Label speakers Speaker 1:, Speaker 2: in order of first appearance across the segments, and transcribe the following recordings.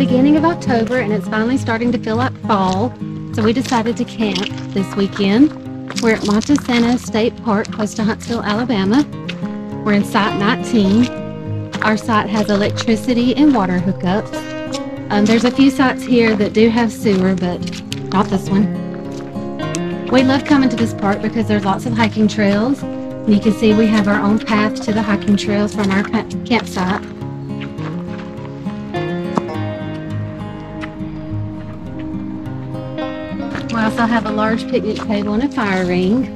Speaker 1: beginning of October and it's finally starting to feel like fall, so we decided to camp this weekend. We're at Monte Sano State Park close to Huntsville, Alabama. We're in Site 19. Our site has electricity and water hookups. There's a few sites here that do have sewer, but not this one. We love coming to this park because there's lots of hiking trails. And you can see we have our own path to the hiking trails from our campsite. We also have a large picnic table and a fire ring.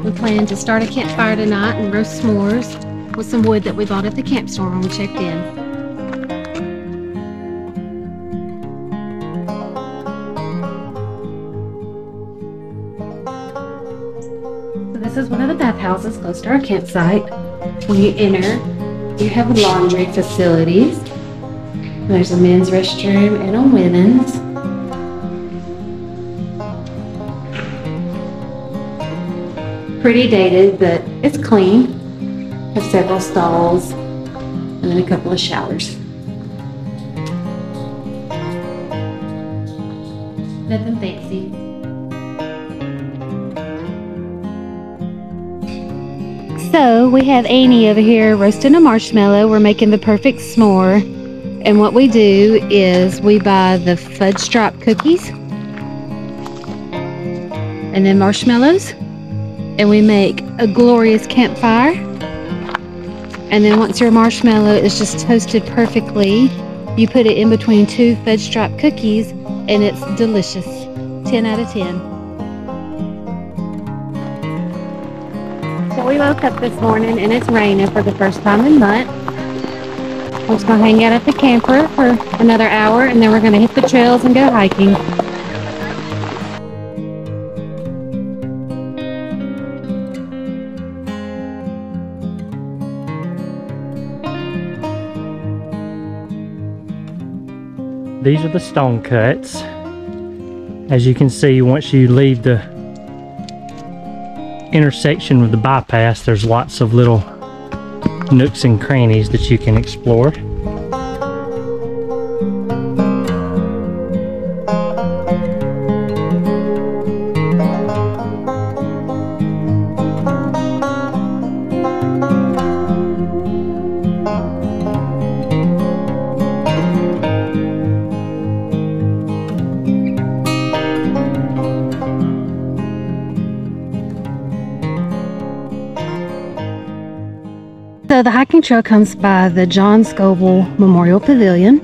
Speaker 1: We plan to start a campfire tonight and roast s'mores with some wood that we bought at the camp store when we checked in. So this is one of the bathhouses close to our campsite. When you enter, you have laundry facilities. There's a men's restroom and a women's. Pretty dated, but it's clean. Have several stalls and then a couple of showers. Nothing fancy. So we have Annie over here roasting a marshmallow. We're making the perfect s'more. And what we do is we buy the fudge stripe cookies and then marshmallows. And we make a glorious campfire. And then once your marshmallow is just toasted perfectly, you put it in between two fudge stripe cookies and it's delicious. 10 out of 10. So we woke up this morning and it's raining for the first time in months. We're just gonna hang out at the camper for another hour and then we're gonna hit the trails and go hiking.
Speaker 2: These are the stone cuts. As you can see, once you leave the intersection with the bypass, there's lots of little nooks and crannies that you can explore.
Speaker 1: So the hiking trail comes by the John Scoville Memorial Pavilion,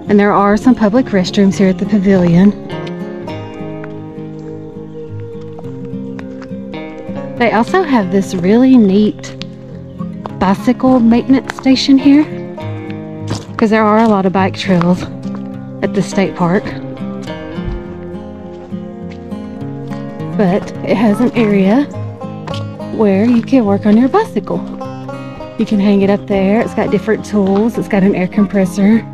Speaker 1: and there are some public restrooms here at the pavilion. They also have this really neat bicycle maintenance station here, because there are a lot of bike trails at the state park. But it has an area where you can work on your bicycle. You can hang it up there. It's got different tools. It's got an air compressor.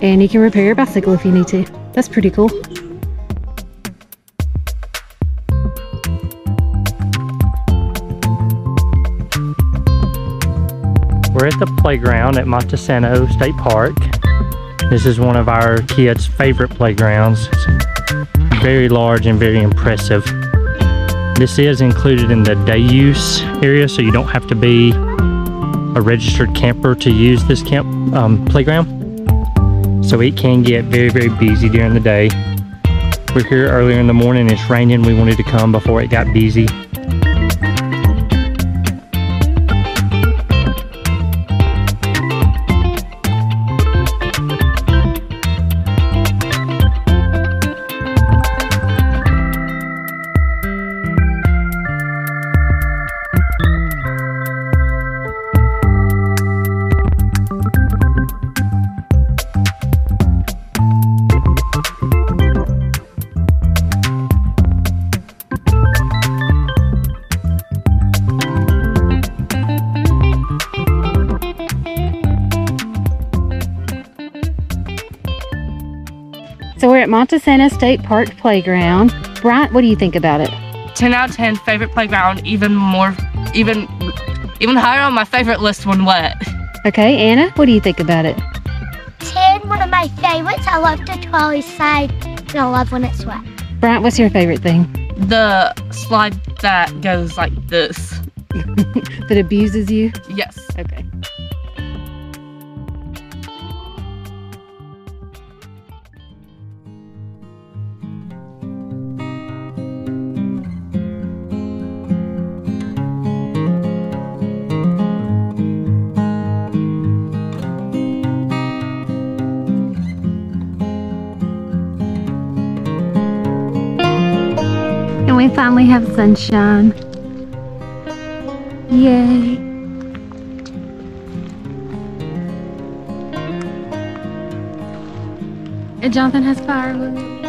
Speaker 1: And you can repair your bicycle if you need to. That's pretty cool.
Speaker 2: We're at the playground at Monte Sano State Park. This is one of our kids' favorite playgrounds. It's very large and very impressive. This is included in the day use area, so you don't have to be a registered camper to use this playground. So it can get very, very busy during the day. We're here earlier in the morning, it's raining. We wanted to come before it got busy.
Speaker 1: So we're at Monte Sano State Park Playground. Bryant, what do you think about it?
Speaker 3: 10 out of 10, favorite playground, even higher on my favorite list when wet.
Speaker 1: Okay, Anna, what do you think about it?
Speaker 4: 10, one of my my favorites. I love the trolley slide, and I love when it's wet.
Speaker 1: Bryant, what's your favorite thing?
Speaker 3: The slide that goes like this.
Speaker 1: That abuses you?
Speaker 3: Yes.
Speaker 1: Okay. And we finally have sunshine. Yay. And Jonathan has firewood.